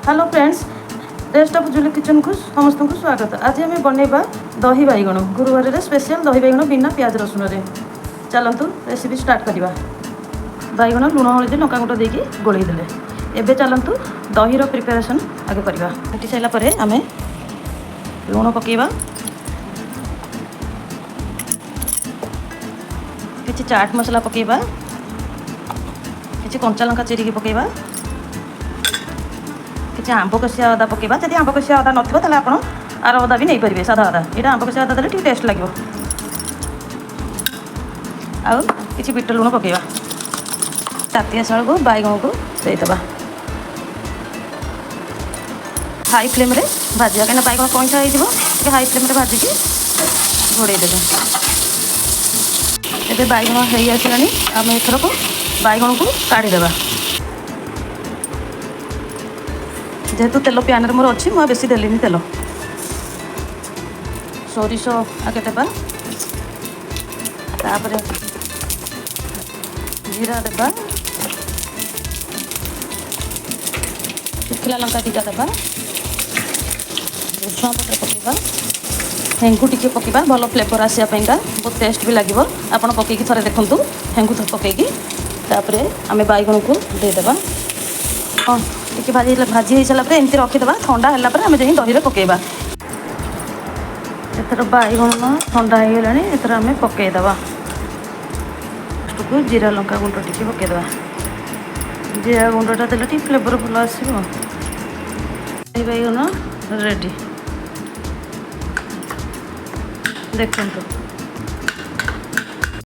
Hello friends, taste of Julie kitchen को समस्त को स्वागत। आज आम बनवा दही बैगण। गुरुवार रे स्पेशल दही बैगण बिना प्याज रसुन रे। चलतु रेसिपी स्टार्ट करवा। बैगण लुण हलदी लंका गुंड देकी गोलई देले। एबे चलतु दही प्रिपरेशन आगे करवा। काटी सारा पर आम लुण पकेबा, किछि चाट मसला पकेबा, किछि कंचा लंका चिरिकी पकेबा, किसी आंब कषिया अदा पकेबा। जदि आंब कषिया अदा नथिबो ताले आपण आर अदा भी नहीं पारे, सादा अदा। यहाँ आंब कषिया अदा देले ठीक टेस्ट लगे। आउ किछि बीट लुण पकेबा। ताती आसा को बैगण को देदेबा। हाई फ्लेम रे भाजिया, कहीं बैगण कंचा हो हाई फ्लेम रे भाजिकी घोड़े देबे। एबे बैगण हो आसिलानी, आम एथर को बैगण को काढ़ीदेबा। जेहेतु तेल प्यान मोर अच्छी, मुझे बेसी देली तेल। सोरिष आगे देबा, तापर जीरा देबा, शुखिला लंका दीटा देबा, भुसुंगा पत्र पकेबा, हेंगु टिके पकेबा भल फ्लेवर आसिया पाइंका, बहुत टेस्ट भी लगे। आपड़ पकईकी थरे देखु हेंगु पकईकी। तापर आम बैगण को देदेबा। हाँ टी भाजी हो सारापर एमती रखीदे। ठंडा है आम जा दही पकेबा। एथर बैगण ठंडा हो गलानी, एथर आम पकईदे। को जीरा लंका गुंड टी पकईदे। जीरा गुंडा देले टी फ्लेवर भल आसो। बैगण रेडी देखते।